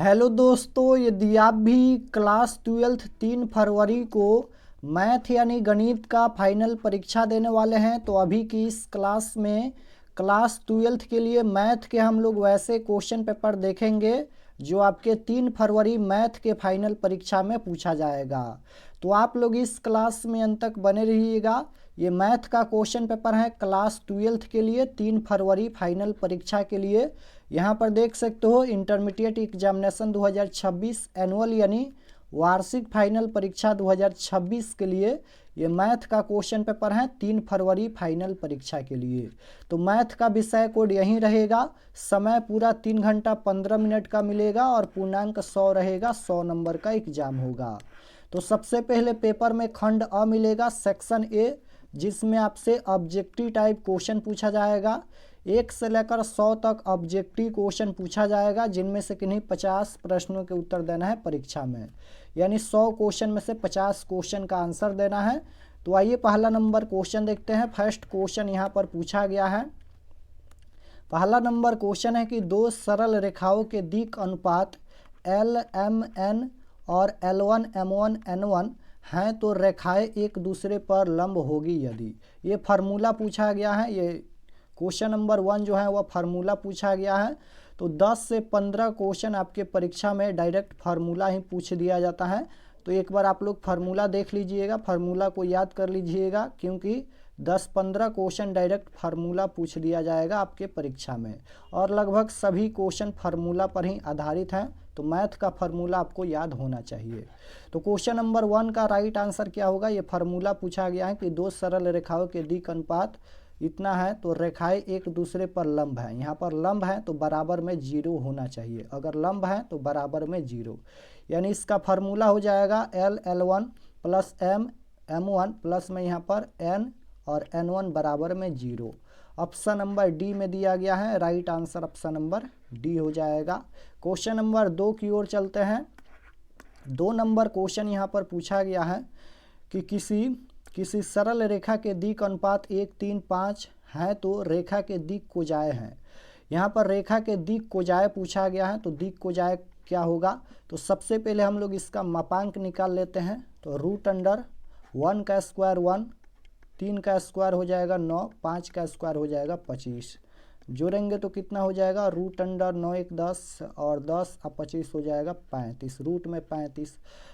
Hello दोस्तों, यदि आप भी क्लास 12th 3 फरवरी को मैथ यानी गणित का फाइनल परीक्षा देने वाले हैं तो अभी की इस क्लास में क्लास 12th के लिए मैथ के हम लोग वैसे क्वेश्चन पेपर देखेंगे जो आपके 3 फरवरी मैथ के फाइनल परीक्षा में पूछा जाएगा। तो आप लोग इस क्लास में अंत तक बने रहिएगा। ये मैथ का क्वेश्चन पेपर है क्लास 12th के लिए 3 फरवरी फाइनल परीक्षा के लिए। यहाँ पर देख सकते हो इंटरमीडिएट एग्जामिनेशन 2026 एनुअल यानी वार्षिक फाइनल परीक्षा 2026 के लिए ये मैथ का क्वेश्चन पेपर है 3 फरवरी फाइनल परीक्षा के लिए। तो मैथ का विषय कोड यहीं रहेगा। समय पूरा 3 घंटा 15 मिनट का मिलेगा और पूर्णांक 100 रहेगा। 100 नंबर का एग्जाम होगा। तो सबसे पहले पेपर में खंड अ मिलेगा, सेक्शन ए, जिसमें आपसे ऑब्जेक्टिव टाइप क्वेश्चन पूछा जाएगा। 1 से लेकर 100 तक ऑब्जेक्टिव क्वेश्चन पूछा जाएगा, जिनमें से किन्हीं 50 प्रश्नों के उत्तर देना है परीक्षा में, यानी 100 क्वेश्चन में से 50 क्वेश्चन का आंसर देना है। तो आइए पहला नंबर क्वेश्चन देखते हैं। फर्स्ट क्वेश्चन यहाँ पर पूछा गया है। पहला नंबर क्वेश्चन है कि दो सरल रेखाओं के दिक् अनुपात LMN और L1M1N1 हैं तो रेखाएं एक दूसरे पर लंब होगी यदि। ये फार्मूला पूछा गया है। ये क्वेश्चन नंबर 1 जो है वह फार्मूला पूछा गया है। तो 10 से 15 क्वेश्चन आपके परीक्षा में डायरेक्ट फार्मूला ही पूछ दिया जाता है। तो एक बार आप लोग फार्मूला देख लीजिएगा, फार्मूला को याद कर लीजिएगा, क्योंकि 10-15 क्वेश्चन डायरेक्ट फार्मूला पूछ दिया जाएगा आपके परीक्षा में और लगभग सभी क्वेश्चन फार्मूला पर ही आधारित हैं। तो मैथ का फार्मूला आपको याद होना चाहिए। तो क्वेश्चन नंबर 1 का राइट आंसर क्या होगा? ये फार्मूला पूछा गया है कि दो सरल रेखाओं के दिक् अनुपात इतना है तो रेखाएं एक दूसरे पर लंब है। यहाँ पर लंब है तो बराबर में 0 होना चाहिए। अगर लंब है तो बराबर में 0, यानी इसका फार्मूला हो जाएगा L1 प्लस M1 प्लस में यहाँ पर N और N1 बराबर में 0। ऑप्शन नंबर डी में दिया गया है। Right answer option number D हो जाएगा। क्वेश्चन नंबर 2 की ओर चलते हैं। 2 नंबर क्वेश्चन यहाँ पर पूछा गया है कि किसी सरल रेखा के दिक् अनुपात 1:3:5 है तो रेखा के दिक् कोजाए हैं। यहाँ पर रेखा के दिक् कोजाए पूछा गया है। तो दिक् कोजाए क्या होगा? तो सबसे पहले हम लोग इसका मापांक निकाल लेते हैं। तो √1 का स्क्वायर 1, 3 का स्क्वायर हो जाएगा 9, 5 का स्क्वायर हो जाएगा 25। जोड़ेंगे तो कितना हो जाएगा? √9 1 10 और 10 और 25 हो जाएगा 35। रूट में 35।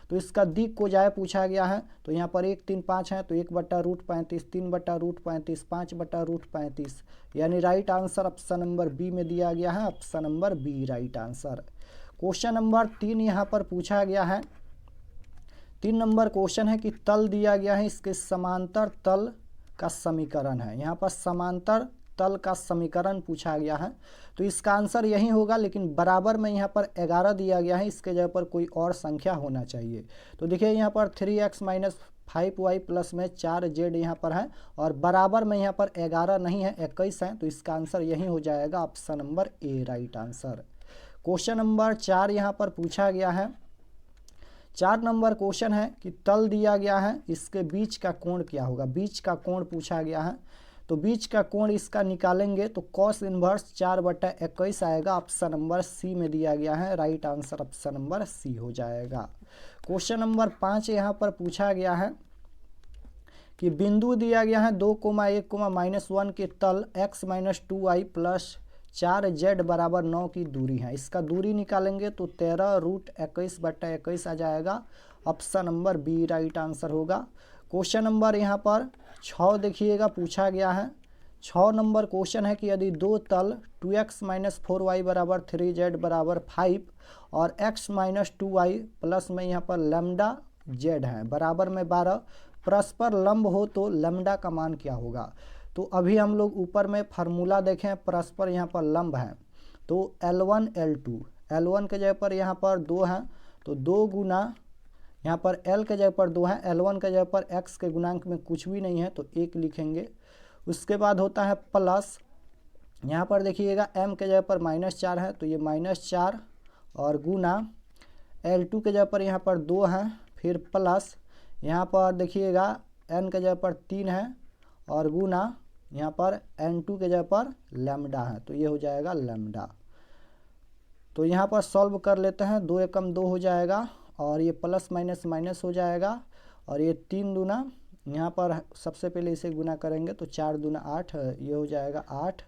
तो इसका दिक् कोजाए पूछा गया है। तो यहाँ पर 1:3:5 है तो 1/√35, 3/√35, 5/√35, यानी right answer option number B में दिया गया है। Option number B right answer. Question number 3 यहाँ पर पूछा गया है। 3 नंबर क्वेश्चन है कि तल दिया गया है, इसके समांतर तल का समीकरण है। यहाँ पर समांतर तल का समीकरण पूछा गया है। तो इसका आंसर यही होगा, लेकिन बराबर में यहाँ पर 11 दिया गया है, इसके जगह पर कोई और संख्या होना चाहिए। तो देखिए यहाँ पर 3x - 5y प्लस में 4z यहाँ पर है और बराबर में यहाँ पर 11 नहीं है, 21 है। तो इसका आंसर यही हो जाएगा ऑप्शन नंबर ए राइट आंसर। क्वेश्चन नंबर 4 यहाँ पर पूछा गया है। 4 नंबर क्वेश्चन है कि तल दिया गया है, इसके बीच का कोण क्या होगा? बीच का कोण पूछा गया है। तो बीच का कोण इसका निकालेंगे तो cos इनवर्स 4/21 आएगा। ऑप्शन नंबर सी में दिया गया है। Right answer option number C हो जाएगा। क्वेश्चन नंबर 5 यहाँ पर पूछा गया है कि बिंदु दिया गया है 2,1,-1 के तल x - 2y प्लस 4z बराबर 9 की दूरी है। इसका दूरी निकालेंगे तो 13√21/21 आ जाएगा। Option number B right answer होगा। क्वेश्चन नंबर यहाँ पर 6 देखिएगा पूछा गया है। 6 नंबर क्वेश्चन है कि यदि दो तल 2x - 4y बराबर 3z बराबर 5 और x - 2y प्लस में यहाँ पर लैम्डा z है बराबर में 12 परस्पर लंब हो तो लैम्डा का मान क्या होगा? तो अभी हम लोग ऊपर में फार्मूला देखें, परस्पर यहाँ पर लंब है तो L1 L2, L1 के जगह पर यहाँ पर 2 है तो 2 गुना यहाँ पर L के जगह पर 2 है, L1 के जगह पर x के गुणांक में कुछ भी नहीं है तो 1 लिखेंगे। उसके बाद होता है प्लस, यहाँ पर देखिएगा m के जगह पर -4 है तो ये -4 और गुना L2 के जगह पर यहाँ पर 2 है, फिर प्लस यहाँ पर देखिएगा n के जगह पर 3 है और गुना यहाँ पर N2 के जगह पर लैम्डा है तो ये हो जाएगा लैम्डा। तो यहाँ पर सॉल्व कर लेते हैं। 2 एकम 2 हो जाएगा और ये प्लस माइनस माइनस हो जाएगा और ये 3 दूना, यहाँ पर सबसे पहले इसे गुना करेंगे तो 4 दूना 8, ये हो जाएगा 8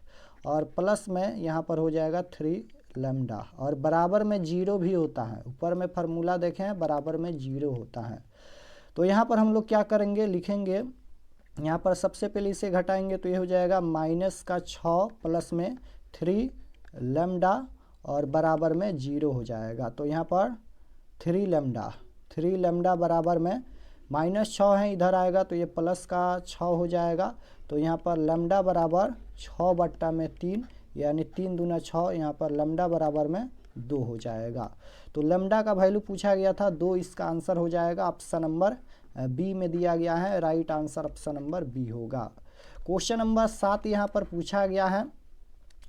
और प्लस में यहाँ पर हो जाएगा 3 लैम्डा और बराबर में 0 भी होता है। ऊपर में फार्मूला देखें बराबर में 0 होता है। तो यहाँ पर हम लोग क्या करेंगे, लिखेंगे यहाँ पर सबसे पहले इसे घटाएंगे तो ये हो जाएगा माइनस का 6 प्लस में 3 लैम्डा और बराबर में 0 हो जाएगा। तो यहाँ पर 3 लैम्डा बराबर में माइनस 6 है, इधर आएगा तो ये प्लस का 6 हो जाएगा। तो यहाँ पर लैम्डा बराबर 6 बट्टा में 3 यानी 3 दूना 6, यहाँ पर लैम्डा बराबर में 2 हो जाएगा। तो लैम्डा का वैल्यू पूछा गया था 2, इसका आंसर हो जाएगा ऑप्शन नंबर बी में दिया गया है। Right answer option number B होगा। क्वेश्चन नंबर 7 यहाँ पर पूछा गया है।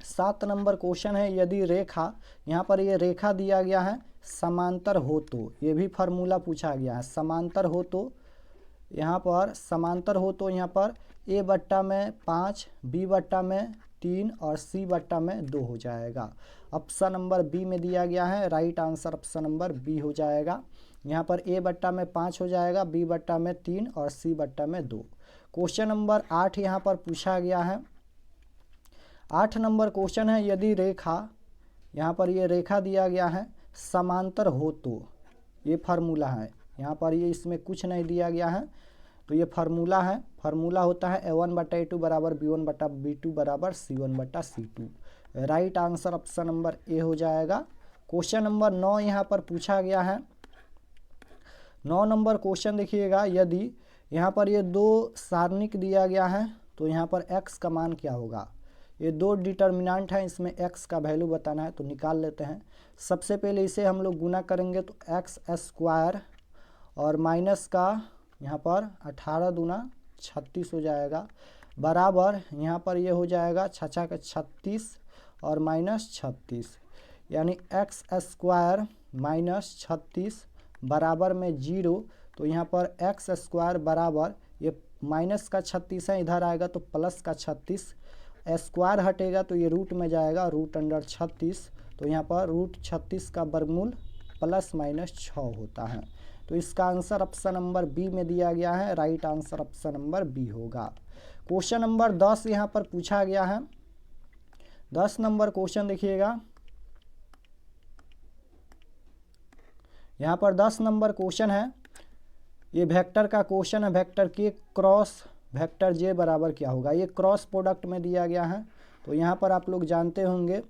7 नंबर क्वेश्चन है, यदि रेखा, यहाँ पर ये रेखा दिया गया है समांतर हो तो, ये भी फार्मूला पूछा गया है। समांतर हो तो यहाँ पर समांतर हो तो यहाँ पर ए बट्टा में 5, बी बट्टा में 3 और सी बट्टा में 2 हो जाएगा। ऑप्शन नंबर बी में दिया गया है। Right answer option number B हो जाएगा। यहाँ पर ए बट्टा में 5 हो जाएगा, बी बट्टा में 3 और सी बट्टा में 2। क्वेश्चन नंबर 8 यहाँ पर पूछा गया है। 8 नंबर क्वेश्चन है, यदि रेखा, यहाँ पर ये रेखा दिया गया है समांतर हो तो, ये फार्मूला है। यहाँ पर ये इसमें कुछ नहीं दिया गया है तो ये फार्मूला है। फार्मूला होता है A1/A2 बराबर B1/B2 बराबर C1/C2। Right answer option number ए हो जाएगा। क्वेश्चन नंबर 9 यहाँ पर पूछा गया है। 9 नंबर क्वेश्चन देखिएगा, यदि यहाँ पर ये 2 सारणिक दिया गया है तो यहाँ पर x का मान क्या होगा। ये 2 डिटर्मिनेंट है, इसमें x का वैल्यू बताना है तो निकाल लेते हैं। सबसे पहले इसे हम लोग गुना करेंगे तो x स्क्वायर और माइनस का यहाँ पर 18 दूना 36 हो जाएगा बराबर यहाँ पर ये हो जाएगा 6 का 36 और माइनस 36 यानी x स्क्वायर माइनस 36 बराबर में 0। तो यहाँ पर x स्क्वायर बराबर ये माइनस का 36 है, इधर आएगा तो प्लस का 36, स्क्वायर हटेगा तो ये रूट में जाएगा, रूट अंडर 36। तो यहाँ पर रूट 36 का वर्गमूल प्लस माइनस 6 होता है। तो इसका आंसर ऑप्शन नंबर बी में दिया गया है। Right answer option number B होगा। क्वेश्चन नंबर 10 यहाँ पर पूछा गया है। 10 नंबर क्वेश्चन देखिएगा, यहाँ पर 10 नंबर क्वेश्चन है, ये वेक्टर का क्वेश्चन है। वेक्टर के क्रॉस वेक्टर जे बराबर क्या होगा, ये क्रॉस प्रोडक्ट में दिया गया है। तो यहाँ पर आप लोग जानते होंगे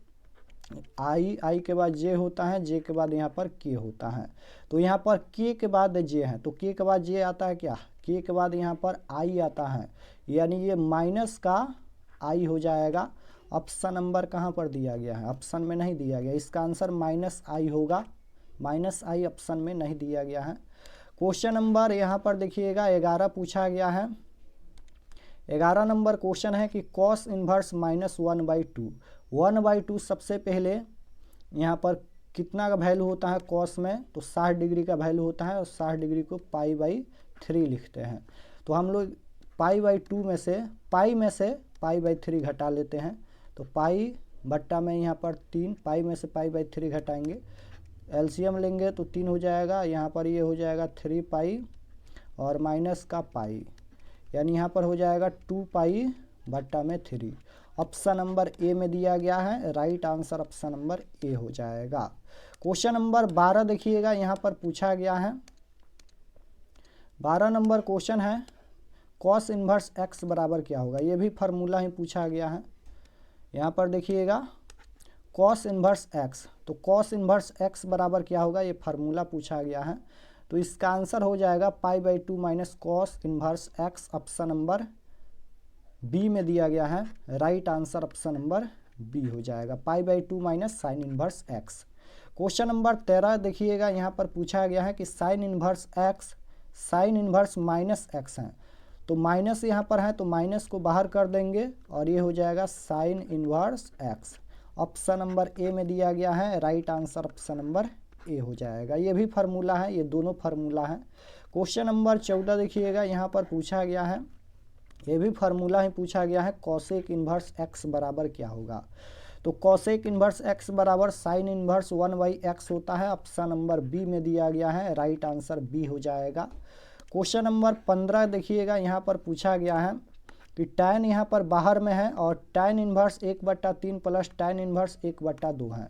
आई के बाद जे होता है, जे के बाद यहाँ पर के होता है। तो यहाँ पर के के बाद जे है तो के के बाद जे आता है क्या, के के बाद यहाँ पर आई आता है, यानी ये माइनस का आई हो जाएगा। ऑप्शन नंबर कहाँ पर दिया गया है, ऑप्शन में नहीं दिया गया। इसका आंसर माइनस आई होगा। माइनस आई ऑप्शन में नहीं दिया गया है। क्वेश्चन नंबर यहाँ पर देखिएगा 11 पूछा गया है। 11 नंबर क्वेश्चन है कि कॉस इन्वर्स माइनस 1/2। 1/2 सबसे पहले यहाँ पर कितना का वैल्यू होता है कॉस में, तो 60 डिग्री का वैल्यू होता है और 60 डिग्री को π/3 लिखते हैं। तो हम लोग π/2 में से π/3 घटा लेते हैं। तो पाई बट्टा में यहाँ पर 3, पाई में से π/3 घटाएंगे, एलसीएम लेंगे तो 3 हो जाएगा। यहाँ पर ये हो जाएगा 3 पाई और माइनस का पाई, यानी यहाँ पर हो जाएगा 2 पाई बट्टा में 3। ऑप्शन नंबर ए में दिया गया है। राइट आंसर ऑप्शन नंबर ए हो जाएगा। क्वेश्चन नंबर 12 देखिएगा, यहाँ पर पूछा गया है। 12 नंबर क्वेश्चन है कॉस इन्वर्स एक्स बराबर क्या होगा, ये भी फार्मूला ही पूछा गया है। यहाँ पर देखिएगा कॉस इन्वर्स एक्स, तो कॉस इन्वर्स एक्स बराबर क्या होगा, ये फार्मूला पूछा गया है। तो इसका आंसर हो जाएगा π/2 minus cos inverse x. Option number B में दिया गया है। Right answer option number B हो जाएगा, π/2 minus sine inverse x. Question number 13 देखिएगा, यहाँ पर पूछा गया है कि sine inverse x sine inverse minus x है। तो माइनस यहाँ पर है तो माइनस को बाहर कर देंगे और ये हो जाएगा sign inverse x. Option number A में दिया गया है। राइट आंसर ऑप्शन नंबर ए हो जाएगा। ये भी फार्मूला है, ये दोनों फार्मूला है। क्वेश्चन नंबर 14 देखिएगा, यहाँ पर पूछा गया है, ये भी फार्मूला ही पूछा गया है, कॉसेक इन्वर्स एक्स बराबर क्या होगा। तो कॉसेक इन्वर्स एक्स बराबर साइन इन्वर्स 1/x होता है। ऑप्शन नंबर बी में दिया गया है, राइट आंसर बी हो जाएगा। क्वेश्चन नंबर 15 देखिएगा, यहाँ पर पूछा गया है कि tan यहाँ पर बाहर में है और tan inverse 1/3 plus tan inverse 1/2 है।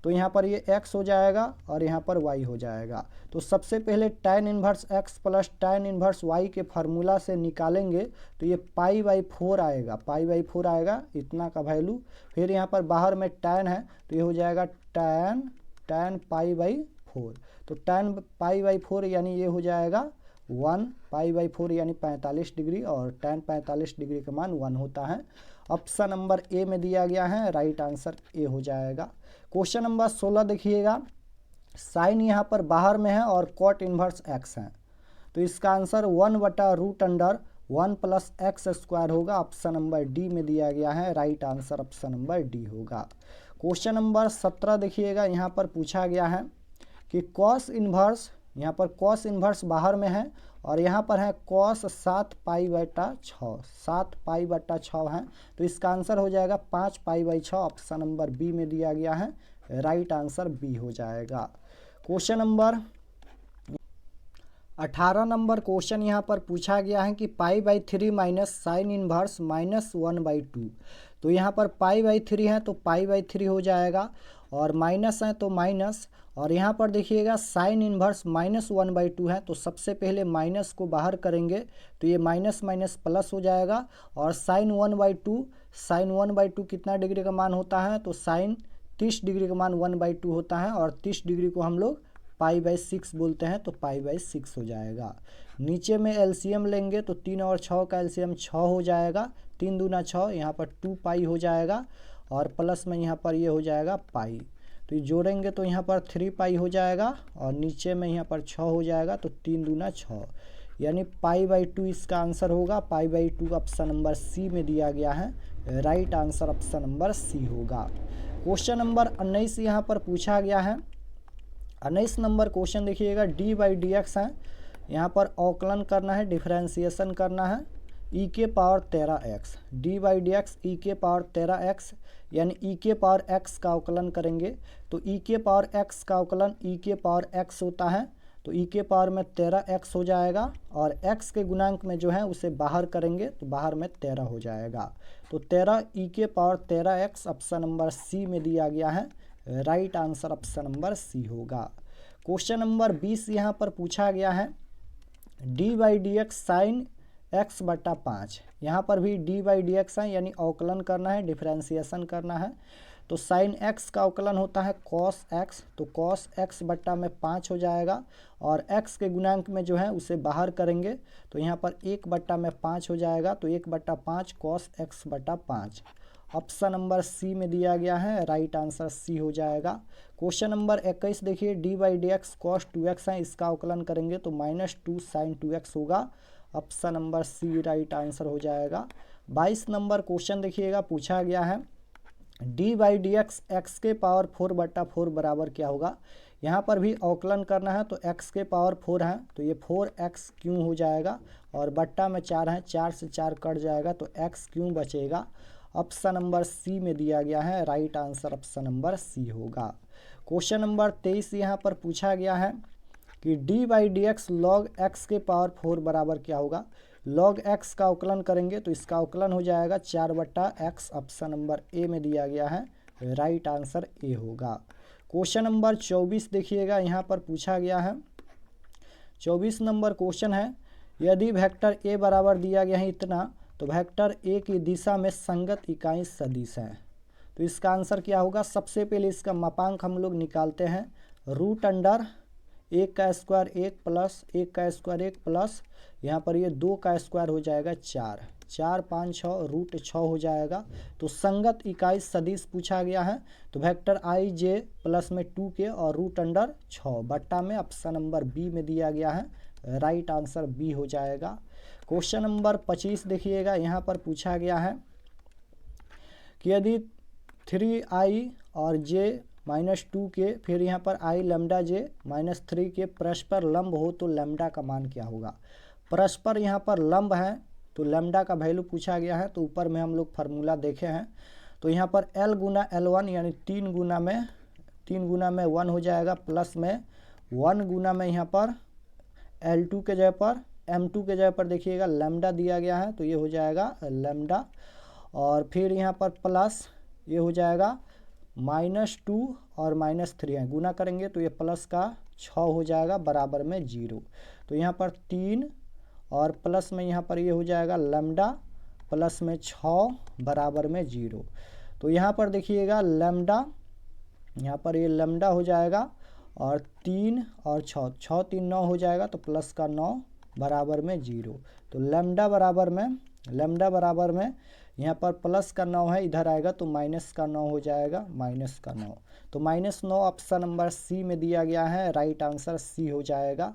तो यहाँ पर ये x हो जाएगा और यहाँ पर y हो जाएगा। तो सबसे पहले tan inverse x plus tan inverse y के फार्मूला से निकालेंगे तो ये π/4 आएगा, π/4 आएगा इतना का वैल्यू। फिर यहाँ पर बाहर में tan है तो ये हो जाएगा tan π/4। तो tan π/4 यानी ये हो जाएगा 1 π/4 यानी 45 डिग्री और tan 45 डिग्री का मान 1 होता है। ऑप्शन नंबर ए में दिया गया है, राइट आंसर ए हो जाएगा। क्वेश्चन नंबर 16 देखिएगा, साइन यहाँ पर बाहर में है और कॉट इन्वर्स एक्स है। तो इसका आंसर 1/√1 प्लस एक्स स्क्वायर होगा। ऑप्शन नंबर डी में दिया गया है, right answer option number D होगा। क्वेश्चन नंबर 17 देखिएगा, यहाँ पर पूछा गया है कि कॉस इन्वर्स, यहाँ पर कॉस इन्वर्स बाहर में है और यहाँ पर है कॉस 7π/6, 7π/6 है। तो इसका आंसर हो जाएगा 5π/6। ऑप्शन नंबर बी में दिया गया है, राइट आंसर बी हो जाएगा। क्वेश्चन नंबर 18 नंबर क्वेश्चन यहाँ पर पूछा गया है कि π/3 माइनस साइन इन्वर्स -1/2। तो यहाँ पर π/3 है तो π/3 हो जाएगा और माइनस है तो माइनस, और यहाँ पर देखिएगा साइन इन्वर्स -1/2 है। तो सबसे पहले माइनस को बाहर करेंगे तो ये माइनस माइनस प्लस हो जाएगा और साइन 1/2 कितना डिग्री का मान होता है, तो साइन 30 डिग्री का मान 1/2 होता है और 30 डिग्री को हम लोग π/6 बोलते हैं, तो π/6 हो जाएगा। नीचे में एलसीएम लेंगे तो 3 और 6 का एलसीएम 6 हो जाएगा, 3 दूना 6, यहाँ पर 2π हो जाएगा और प्लस में यहाँ पर ये हो जाएगा पाई। तो ये जोड़ेंगे तो यहाँ पर 3π हो जाएगा और नीचे में यहाँ पर 6 हो जाएगा, तो 3 दूना 6 यानी π/2 इसका आंसर होगा। π/2 ऑप्शन नंबर सी में दिया गया है, right answer option number C होगा। क्वेश्चन नंबर 19 यहाँ पर पूछा गया है। 19 नंबर क्वेश्चन देखिएगा, d/dx है, यहाँ पर अवकलन करना है, डिफरेंशिएशन करना है, e के पावर 13x, d/dx e के पावर 13x यानी e के पावर x का अवकलन करेंगे तो e के पावर x का अवकलन e के पावर x होता है। तो e के पावर में 13x हो जाएगा और x के गुणांक में जो है उसे बाहर करेंगे तो बाहर में 13 हो जाएगा। तो 13 e के पावर 13x ऑप्शन नंबर सी में दिया गया है, right answer option number C होगा। क्वेश्चन नंबर 20 यहाँ पर पूछा गया है, d/dx साइन x/5। यहाँ पर भी d/dx है यानी अवकलन करना है, डिफरेंशिएशन करना है। तो साइन x का अवकलन होता है cos x, तो cos x/5 हो जाएगा और x के गुणांक में जो है उसे बाहर करेंगे तो यहाँ पर 1/5 हो जाएगा, तो 1/5 cos x/5 ऑप्शन नंबर सी में दिया गया है, राइट आंसर सी हो जाएगा। क्वेश्चन नंबर 21 देखिए, d/dx cos 2x है, इसका अवकलन करेंगे तो -2 sin 2x होगा। Option number C right answer हो जाएगा। 22 नंबर क्वेश्चन देखिएगा, पूछा गया है d/dx x के पावर 4/4 बराबर क्या होगा। यहाँ पर भी अवकलन करना है तो x के पावर 4 है तो ये 4x क्यों हो जाएगा और बट्टा में 4 है, 4 से 4 कट जाएगा तो x क्यों बचेगा। ऑप्शन नंबर सी में दिया गया है, right answer option number C होगा। क्वेश्चन नंबर 23 यहाँ पर पूछा गया है कि d/dx log x के पावर 4 बराबर क्या होगा। log x का अवकलन करेंगे तो इसका अवकलन हो जाएगा 4/x, ऑप्शन नंबर ए में दिया गया है, राइट आंसर ए होगा। क्वेश्चन नंबर 24 देखिएगा, यहाँ पर पूछा गया है। 24 नंबर क्वेश्चन है, यदि वेक्टर a बराबर दिया गया है इतना तो वेक्टर a की दिशा में संगत इकाई सदिश है। तो इसका आंसर क्या होगा। सबसे पहले इसका मापांक हम लोग निकालते हैं, √1 का स्क्वायर 1 प्लस 1 का स्क्वायर 1 प्लस यहाँ पर ये 2 का स्क्वायर हो जाएगा 4, 4 5 6 √6 हो जाएगा। तो संगत इकाई सदिश पूछा गया है तो वेक्टर i j प्लस में 2 के और √6 बट्टा में ऑप्शन नंबर बी में दिया गया है, राइट आंसर बी हो जाएगा। क्वेश्चन नंबर 25 देखिएगा, यहाँ पर पूछा गया है कि यदि 3i और j -2 के फिर यहाँ पर i लैम्डा j -3 के परस्पर लंब हो तो लैम्डा का मान क्या होगा। परस्पर यहाँ पर लंब है तो लैम्डा का वैल्यू पूछा गया है, तो ऊपर में हम लोग फार्मूला देखे हैं। तो यहाँ पर L गुना L1 यानी 3 गुना में 1 हो जाएगा, प्लस में 1 गुना में यहाँ पर L2 के जगह पर M2 के जगह पर देखिएगा लैम्डा दिया गया है, तो ये हो जाएगा लैम्डा। और फिर यहाँ पर प्लस ये हो जाएगा -2 और -3 है, गुना करेंगे तो ये प्लस का 6 हो जाएगा बराबर में 0। तो यहाँ पर 3 और प्लस में यहाँ पर ये हो जाएगा लैम्डा प्लस में 6 बराबर में 0। तो यहाँ पर देखिएगा लैम्डा, यहाँ पर ये लैम्डा हो जाएगा और 3 और 6 3 9 हो जाएगा, तो प्लस का 9 बराबर में 0। तो लैम्डा बराबर में यहाँ पर प्लस का 9 है, इधर आएगा तो माइनस का 9 हो जाएगा, माइनस का 9। तो -9 ऑप्शन नंबर सी में दिया गया है, राइट आंसर सी हो जाएगा।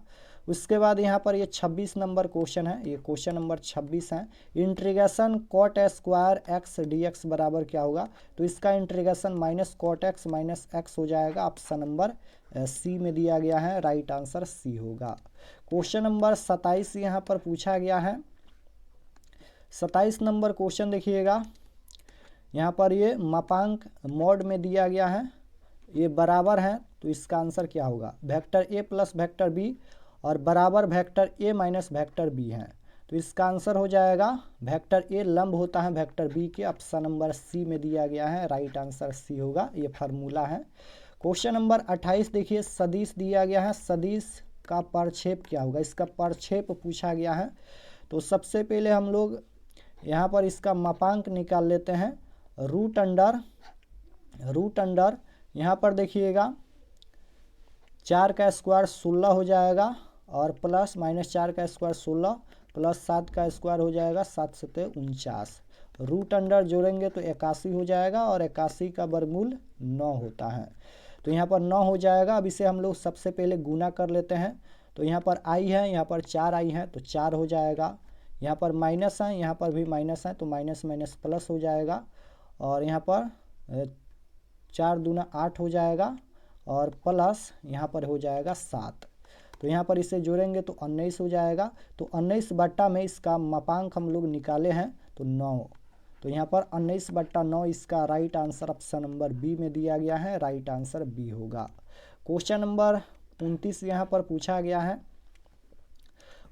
उसके बाद यहाँ पर ये 26 नंबर क्वेश्चन है, ये क्वेश्चन नंबर 26 है। Integration cot square x dx बराबर क्या होगा? तो इसका इंटीग्रेशन -cot x -x हो जाएगा, ऑप्शन नंबर सी में दिया गया है, राइट आंसर सी होगा। क्वेश्चन नंबर 27 यहाँ पर पूछा गया है। 27 नंबर क्वेश्चन देखिएगा, यहाँ पर ये मापांक मोड में दिया गया है, ये बराबर है, तो इसका आंसर क्या होगा? Vector a plus vector b और बराबर vector a minus vector b है, तो इसका आंसर हो जाएगा वेक्टर a लंब होता है वेक्टर b के, ऑप्शन नंबर सी में दिया गया है, राइट आंसर सी होगा, ये फार्मूला है। क्वेश्चन नंबर 28 देखिए, सदिश दिया गया है, सदिश का प्रक्षेप क्या होगा? इसका प्रक्षेप पूछा गया है। तो सबसे पहले हम लोग यहाँ पर इसका मापांक निकाल लेते हैं। रूट अंडर यहाँ पर देखिएगा 4 का स्क्वायर 16 हो जाएगा, और प्लस -4 का स्क्वायर 16 प्लस 7 का स्क्वायर हो जाएगा 7 सते 49। रूट अंडर जोड़ेंगे तो 81 हो जाएगा, और 81 का वर्गमूल 9 होता है, तो यहाँ पर 9 हो जाएगा। अब इसे हम लोग सबसे पहले गुना कर लेते हैं। तो यहाँ पर i है, यहाँ पर 4i है, तो 4 हो जाएगा। यहाँ पर माइनस है, यहाँ पर भी माइनस है, तो माइनस माइनस प्लस हो जाएगा, और यहाँ पर 4 दूना 8 हो जाएगा, और प्लस यहाँ पर हो जाएगा 7। तो यहाँ पर इसे जोड़ेंगे तो 19 हो जाएगा। तो 19 बट्टा में इसका मापांक हम लोग निकाले हैं तो 9, तो यहाँ पर 19/9 इसका right answer option number B में दिया गया है, राइट आंसर बी होगा। क्वेश्चन नंबर 29 यहाँ पर पूछा गया है।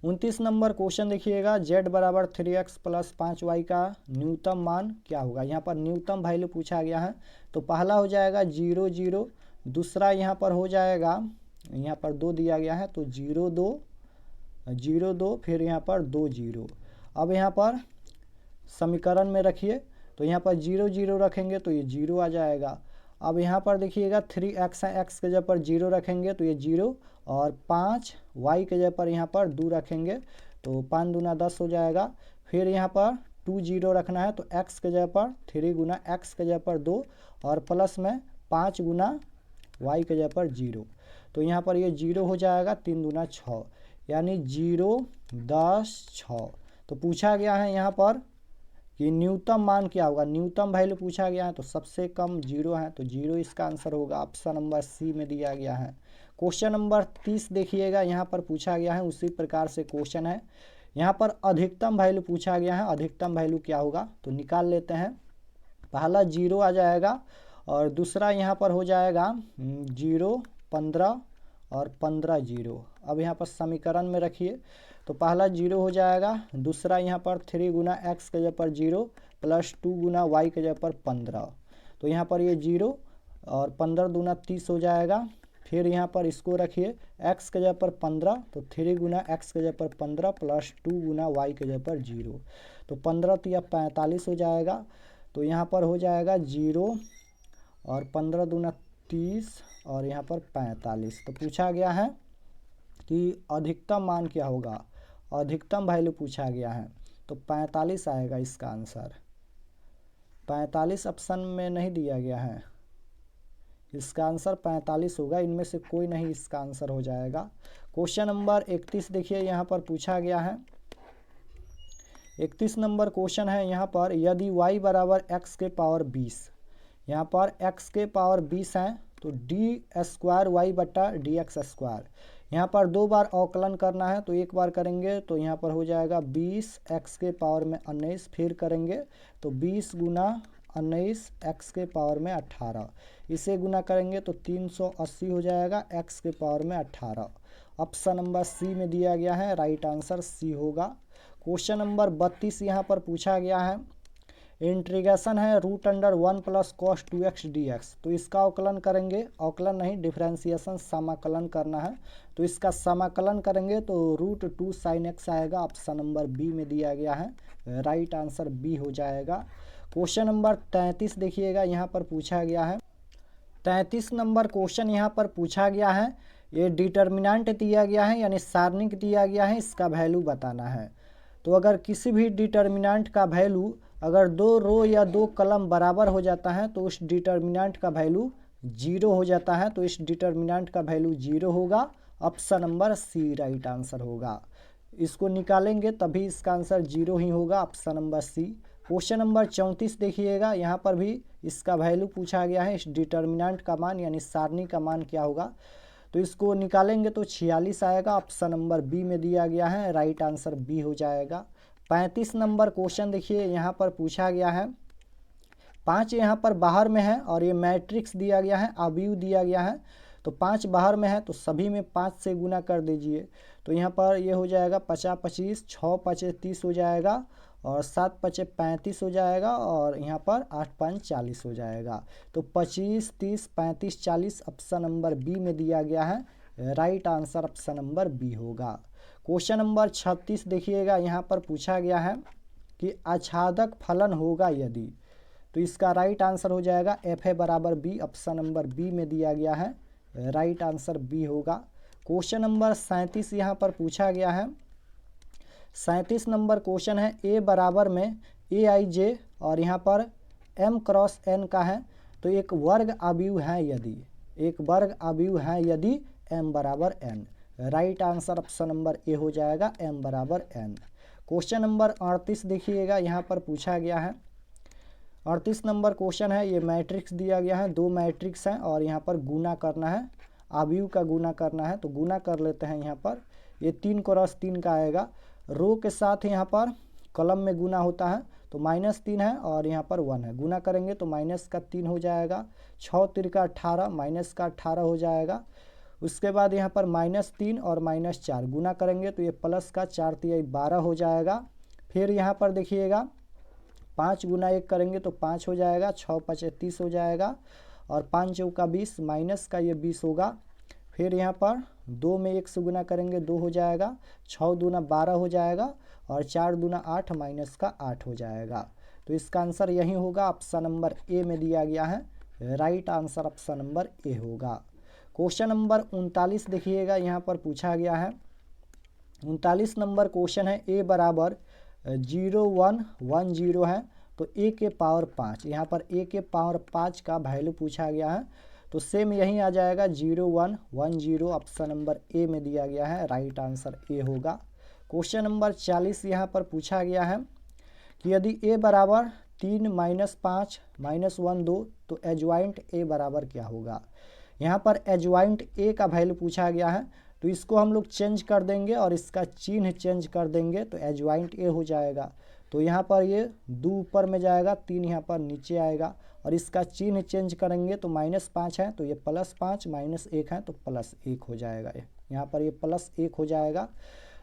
29 नंबर क्वेश्चन देखिएगा, z बराबर 3x प्लस 5y का न्यूनतम मान क्या होगा? यहाँ पर न्यूनतम वैल्यू पूछा गया है। तो पहला हो जाएगा 0 0, दूसरा यहाँ पर हो जाएगा, यहाँ पर 2 दिया गया है, तो 0 2, फिर यहाँ पर 2 0। अब यहाँ पर समीकरण में रखिए, तो यहाँ पर 0 0 रखेंगे तो ये 0 आ जाएगा। अब यहाँ पर देखिएगा 3x है, x के जगह पर 0 रखेंगे तो ये 0, और 5 y के जगह पर यहाँ पर 2 रखेंगे तो 5 दूना 10 हो जाएगा। फिर यहाँ पर 2 0 रखना है, तो x के जगह पर 3 गुना x के जगह पर 2, और प्लस में 5 गुना y के जगह पर 0, तो यहाँ पर ये 0 हो जाएगा। 3 दूना 6, यानी 0 10 6। तो पूछा गया है यहाँ पर कि न्यूनतम मान क्या होगा? न्यूनतम वैल्यू पूछा गया है, तो सबसे कम 0 है, तो 0 इसका आंसर होगा, ऑप्शन नंबर सी में दिया गया है। क्वेश्चन नंबर 30 देखिएगा, यहाँ पर पूछा गया है, उसी प्रकार से क्वेश्चन है। यहाँ पर अधिकतम वैल्यू पूछा गया है, अधिकतम वैल्यू क्या होगा? तो निकाल लेते हैं। पहला 0 आ जाएगा, और दूसरा यहाँ पर हो जाएगा 0 15 और 15 0। अब यहाँ पर समीकरण में रखिए, तो पहला 0 हो जाएगा, दूसरा यहाँ पर 3 गुना x के जगह पर 0 प्लस 2 गुना y के जगह पर 15, तो यहाँ पर ये 0 और 15 दूना 30 हो जाएगा। फिर यहाँ पर इसको रखिए, x के जगह पर 15, तो 3 गुना x के जगह पर 15 प्लस 2 गुना y के जगह पर 0, तो 15 तो यह 45 हो जाएगा। तो यहाँ पर हो जाएगा 0 और 15 दूना 30 और यहाँ पर 45। तो पूछा गया है कि अधिकतम मान क्या होगा? अधिकतम वैल्यू पूछा गया है, तो 45 आएगा इसका आंसर। 45 ऑप्शन में नहीं दिया गया है, इसका आंसर 45 होगा, इनमें से कोई नहीं इसका आंसर हो जाएगा। क्वेश्चन नंबर 31 देखिए, यहाँ पर पूछा गया है। 31 नंबर क्वेश्चन है यहाँ पर, यदि y बराबर x के पावर 20, यहाँ पर x के पावर 20 है, तो डी स्क्वायर वाई बट्टा डी एक्स स्क्वायर, यहाँ पर 2 बार अवकलन करना है, तो एक बार करेंगे तो यहाँ पर हो जाएगा 20 x के पावर में 19, फिर करेंगे तो 20 गुना 319 x के पावर में 18, इसे गुना करेंगे तो 380 हो जाएगा x के पावर में 18। ऑप्शन नंबर सी में दिया गया है, राइट आंसर सी होगा। क्वेश्चन नंबर 32 यहाँ पर पूछा गया है, इंटीग्रेशन है √1 प्लस cos 2x dx। तो इसका अवकलन करेंगे, अवकलन नहीं डिफ्रेंसिएशन समाकलन करना है, तो इसका समाकलन करेंगे तो √2 sin x आएगा। ऑप्शन नंबर बी में दिया गया है, राइट आंसर बी हो जाएगा। क्वेश्चन नंबर 33 देखिएगा, यहाँ पर पूछा गया है, 33 नंबर क्वेश्चन यहाँ पर पूछा गया है, ये डिटर्मिनेंट दिया गया है यानी सारणिक दिया गया है, इसका वैल्यू बताना है। तो अगर किसी भी डिटर्मिनेंट का वैल्यू अगर 2 रो या 2 कॉलम बराबर हो जाता है तो उस डिटर्मिनेंट का वैल्यू 0 हो जाता है, तो इस डिटर्मिनेंट का वैल्यू 0 होगा। Option number C right answer होगा। इसको निकालेंगे तभी इसका आंसर 0 ही होगा, option number C. Question number 34 देखिएगा, यहाँ पर भी इसका वैल्यू पूछा गया है, इस डिटर्मिनेंट का मान यानी सारणी का मान क्या होगा, तो इसको निकालेंगे तो 46 आएगा। ऑप्शन नंबर बी में दिया गया है, राइट आंसर बी हो जाएगा। 35 नंबर क्वेश्चन देखिए, यहाँ पर पूछा गया है, 5 यहाँ पर बाहर में है और ये मैट्रिक्स दिया गया है, अवयव दिया गया है, तो 5 बाहर में है तो सभी में 5 से गुना कर दीजिए। तो यहाँ पर ये हो जाएगा 50 25, 6 5 30 हो जाएगा और 7 5 35 हो जाएगा और यहाँ पर 8 5 40 हो जाएगा। तो 25 30 35 40 ऑप्शन नंबर बी में दिया गया है, right answer option number B होगा। क्वेश्चन नंबर 36 देखिएगा, यहाँ पर पूछा गया है कि आच्छादक फलन होगा यदि, तो इसका राइट आंसर हो जाएगा एफ ए बराबर बी। ऑप्शन नंबर बी में दिया गया है, राइट आंसर बी होगा। क्वेश्चन नंबर 37 यहाँ पर पूछा गया है, 37 नंबर क्वेश्चन है, ए बराबर में ए आई जे और यहाँ पर m क्रॉस n का है, तो एक वर्ग अवयव है यदि, एक वर्ग अवयव है यदि m बराबर n, right answer option number ए हो जाएगा, m बराबर n। क्वेश्चन नंबर 38 देखिएगा, यहाँ पर पूछा गया है, 38 नंबर क्वेश्चन है, ये मैट्रिक्स दिया गया है, 2 मैट्रिक्स हैं और यहाँ पर गुना करना है, अवयव का गुना करना है, तो गुना कर लेते हैं। यहाँ पर ये 3 क्रॉस 3 का आएगा, रो के साथ यहाँ पर कॉलम में गुना होता है, तो -3 है और यहाँ पर 1 है, गुना करेंगे तो माइनस का 3 हो जाएगा, 6 तिरका 18 माइनस का 18 हो जाएगा। उसके बाद यहाँ पर -3 और -4 गुना करेंगे तो ये प्लस का 4 तिया 12 हो जाएगा। फिर यहाँ पर देखिएगा 5 गुना 1 करेंगे तो 5 हो जाएगा, 6 5 30 हो जाएगा और 5 चौका 20 माइनस का ये 20 होगा। फिर यहाँ पर 2 में 1 से गुना करेंगे 2 हो जाएगा, 6 दूना 12 हो जाएगा और 4 दूना 8 माइनस का 8 हो जाएगा। तो इसका आंसर यही होगा, ऑप्शन नंबर ए में दिया गया है, right answer option number A होगा। क्वेश्चन नंबर 39 देखिएगा, यहाँ पर पूछा गया है, 39 नंबर क्वेश्चन है, ए बराबर 0 1 1 0 है, तो ए के पावर 5, यहाँ पर ए के पावर 5 का वैल्यू पूछा गया है, तो सेम यही आ जाएगा 0 1 1 0, ऑप्शन नंबर ए में दिया गया है, राइट आंसर ए होगा। क्वेश्चन नंबर 40 यहाँ पर पूछा गया है कि यदि ए बराबर 3 -5 -1 2, तो एडजॉइंट ए बराबर क्या होगा। यहाँ पर एडजॉइंट ए का वैल्यू पूछा गया है, तो इसको हम लोग चेंज कर देंगे और इसका चिन्ह चेंज कर देंगे तो एडजॉइंट ए हो जाएगा। तो यहाँ पर ये 2 ऊपर में जाएगा, 3 यहाँ पर नीचे आएगा और इसका चिन्ह चेंज करेंगे तो -5 है तो ये +5, -1 है तो +1 हो जाएगा, यहाँ पर ये +1 हो जाएगा।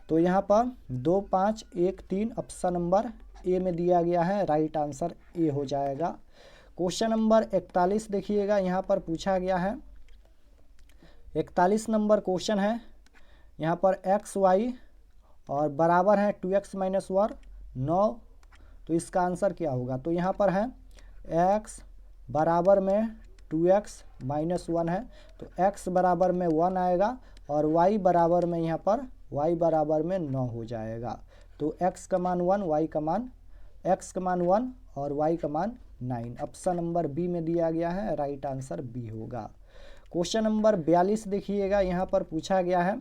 तो यहाँ पर 2 5 1 3 ऑप्शन नंबर ए में दिया गया है, राइट आंसर ए हो जाएगा। क्वेश्चन नंबर 41 देखिएगा, यहाँ पर पूछा गया है, 41 नंबर क्वेश्चन है, यहाँ पर x y और बराबर है 2x - 1 9, तो इसका आंसर क्या होगा। तो यहाँ पर है x बराबर में 2x - 1 है, तो x बराबर में 1 आएगा और y बराबर में यहाँ पर y बराबर में 9 हो जाएगा। तो x का मान 1, y का मान x का मान 1 और y का मान 9, ऑप्शन नंबर बी में दिया गया है, राइट आंसर बी होगा। क्वेश्चन नंबर 42 देखिएगा, यहाँ पर पूछा गया है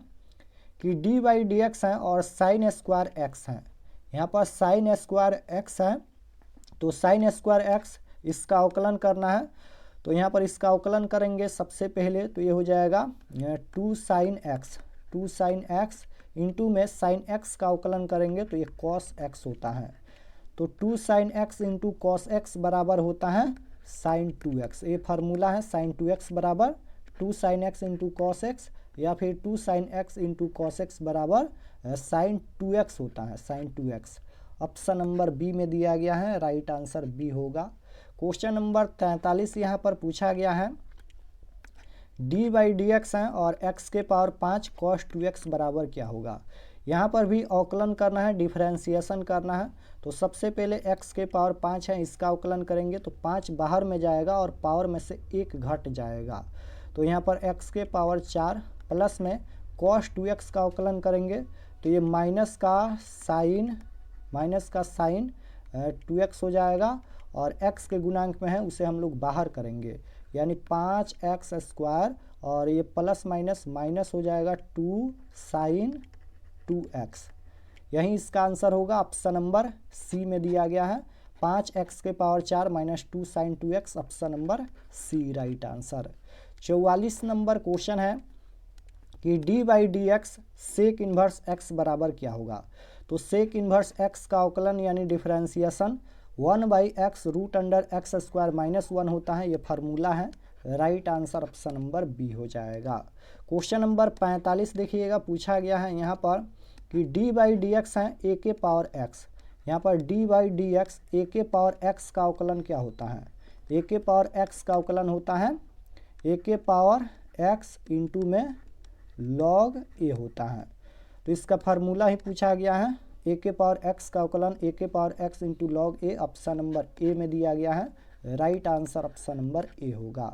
कि dy/dx है और sin स्क्वायर x है, यहाँ पर sin स्क्वायर x है, तो sin स्क्वायर x इसका अवकलन करना है, तो यहाँ पर इसका अवकलन करेंगे सबसे पहले तो ये हो जाएगा 2 sin x इंटू में sin x का अवकलन करेंगे तो ये cos x होता है। तो 2 sine x into cos x बराबर होता है साइन 2x। ये फार्मूला है, साइन 2x बराबर 2 sine x into cos x, या फिर 2 sine x into cos x बराबर साइन 2x होता है, sign 2x। Option number B में दिया गया है, राइट आंसर बी होगा। क्वेश्चन नंबर 43 यहाँ पर पूछा गया है, डी बाई डी एक्स है और x के पावर 5 cos 2x बराबर क्या होगा। यहाँ पर भी अवकलन करना है, डिफरेंशिएशन करना है। तो सबसे पहले x के पावर 5 है, इसका अवकलन करेंगे तो 5 बाहर में जाएगा और पावर में से 1 घट जाएगा। तो यहाँ पर x के पावर 4 प्लस में cos 2x का अवकलन करेंगे तो ये माइनस का साइन 2x हो जाएगा, और x के गुणांक में है उसे हम लोग बाहर करेंगे, यानी 5x स्क्वायर, और ये प्लस माइनस माइनस हो जाएगा 2 साइन 2x। यही इसका आंसर होगा, ऑप्शन नंबर सी में दिया गया है, 5x के power 4 minus 2 sine 2x, option number C right answer. 44 number question है कि d by d x sec inverse x बराबर क्या होगा। तो सेक इन्वर्स एक्स का अवकलन यानी differentiation 1 by x root under x square minus 1 होता है, ये फार्मूला है, right answer option number B हो जाएगा। क्वेश्चन नंबर 45 देखिएगा, पूछा गया है यहाँ पर कि डी बाई डी एक्स है ए के पावर एक्स। यहाँ पर डी बाई डी एक्स ए के पावर एक्स का अवकलन क्या होता है। ए के पावर एक्स का अवकलन होता है ए के पावर एक्स इंटू में लॉग ए होता है। तो इसका फार्मूला ही पूछा गया है, ए के पावर एक्स का अवकलन ए के power x into log A, option number A में दिया गया है, right answer option number A होगा।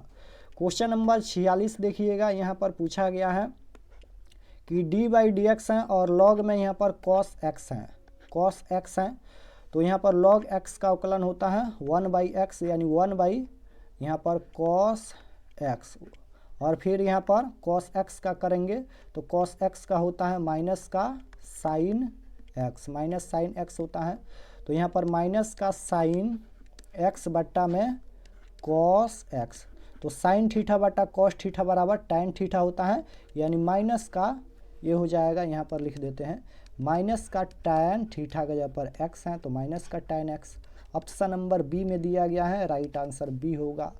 क्वेश्चन नंबर 46 देखिएगा, यहाँ पर पूछा गया है कि डी बाई डी एक्स है और लॉग में यहाँ पर कॉस एक्स है, कॉस एक्स है। तो यहाँ पर लॉग एक्स का अवकलन होता है 1 बाई एक्स, यानी 1 बाई यहाँ पर कॉस एक्स, और फिर यहाँ पर कॉस एक्स का करेंगे तो कॉस एक्स का होता है माइनस का sine x, minus sine x होता है। तो यहाँ पर माइनस का साइन एक्स बट्टा में कॉस एक्स, तो साइन थीटा बट्टा कॉस थीटा बराबर टैन थीटा होता है, यानी माइनस का ये हो जाएगा, यहाँ पर लिख देते हैं माइनस का टैन थीटा का जगह पर एक्स है तो माइनस का tan x, option number B में दिया गया है, राइट आंसर बी होगा।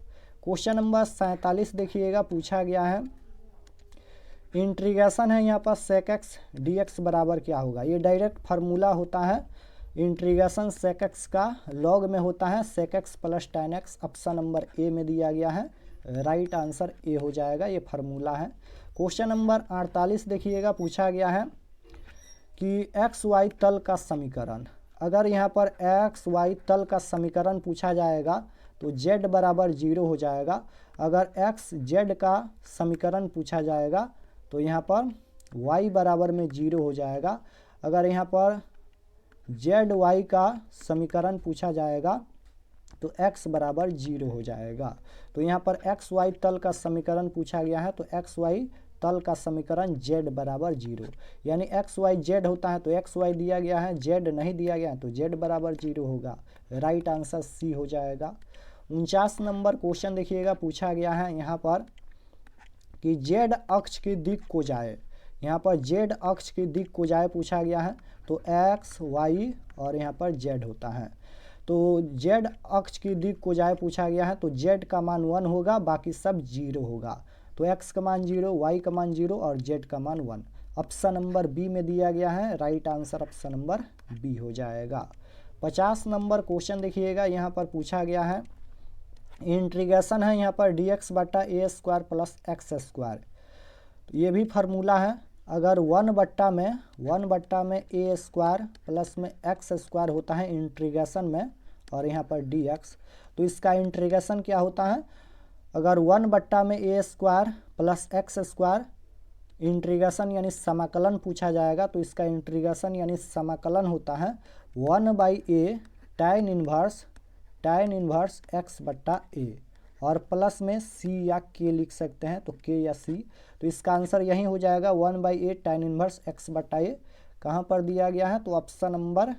क्वेश्चन नंबर 47 देखिएगा, पूछा गया है इंटीग्रेशन है यहाँ पर सेक एक्स डी एक्स बराबर क्या होगा। ये डायरेक्ट फार्मूला होता है, इंटीग्रेशन सेक एक्स का लॉग में होता है sec x plus tan x, option number A में दिया गया है, राइट आंसर ए हो जाएगा, ये फार्मूला है। क्वेश्चन नंबर 48 देखिएगा, पूछा गया है कि एक्स वाई तल का समीकरण, अगर यहाँ पर एक्स वाई तल का समीकरण पूछा जाएगा तो z बराबर 0 हो जाएगा। अगर एक्स जेड का समीकरण पूछा जाएगा तो यहाँ पर y बराबर में 0 हो जाएगा। अगर यहाँ पर जेड वाई का समीकरण पूछा जाएगा तो x बराबर 0 हो जाएगा। तो यहाँ पर एक्स वाई तल का समीकरण पूछा गया है तो एक्स वाई तल का समीकरण z बराबर 0, यानी एक्स वाई जेड होता है तो एक्स वाई दिया गया है, जेड नहीं दिया गया है तो z बराबर 0 होगा, राइट आंसर सी हो जाएगा। 49 नंबर क्वेश्चन देखिएगा, पूछा गया है यहाँ पर कि जेड अक्ष की दिक् को जाए, यहाँ पर जेड अक्ष की दिक् को जाए पूछा गया है तो एक्स वाई और यहाँ पर जेड होता है। तो जेड अक्ष की दिक् को जाए पूछा गया है तो जेड का मान 1 होगा, बाकी सब 0 होगा। तो एक्स का मान 0, वाई का मान 0 और जेड का मान 1, ऑप्शन नंबर बी में दिया गया है, right answer option number B हो जाएगा। 50 नंबर क्वेश्चन देखिएगा, यहाँ पर पूछा गया है इंटीग्रेशन है यहाँ पर डी एक्स बट्टा ए स्क्वायर प्लस एक्स स्क्वायर। तो ये भी फार्मूला है, अगर 1 बट्टा में ए स्क्वायर प्लस में एक्स स्क्वायर होता है इंटीग्रेशन में, और यहाँ पर डी एक्स, तो इसका इंटीग्रेशन क्या होता है, अगर 1 बट्टा में A square plus x square integration यानी समाकलन पूछा जाएगा तो इसका इंटीग्रेशन यानी समाकलन होता है 1 by A tan inverse x बट्टा ए, और प्लस में सी या के लिख सकते हैं तो के या सी। तो इसका आंसर यही हो जाएगा 1 by A tan inverse x बट्टा ए। कहाँ पर दिया गया है तो ऑप्शन नंबर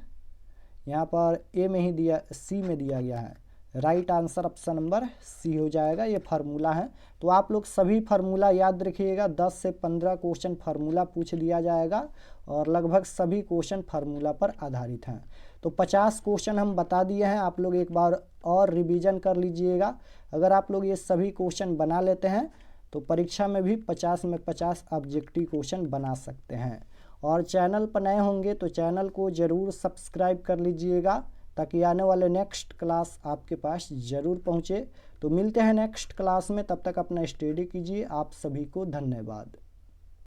यहाँ पर ए में ही दिया, सी में दिया गया है, right answer option number C हो जाएगा। ये फार्मूला है। तो आप लोग सभी फार्मूला याद रखिएगा। 10 से 15 क्वेश्चन फार्मूला पूछ लिया जाएगा और लगभग सभी क्वेश्चन फार्मूला पर आधारित हैं। तो 50 क्वेश्चन हम बता दिए हैं, आप लोग एक बार और रिवीजन कर लीजिएगा। अगर आप लोग ये सभी क्वेश्चन बना लेते हैं तो परीक्षा में भी 50 में 50 ऑब्जेक्टिव क्वेश्चन बना सकते हैं। और चैनल पर नए होंगे तो चैनल को ज़रूर सब्सक्राइब कर लीजिएगा ताकि आने वाले नेक्स्ट क्लास आपके पास ज़रूर पहुँचे। तो मिलते हैं नेक्स्ट क्लास में, तब तक अपना स्टडी कीजिए। आप सभी को धन्यवाद।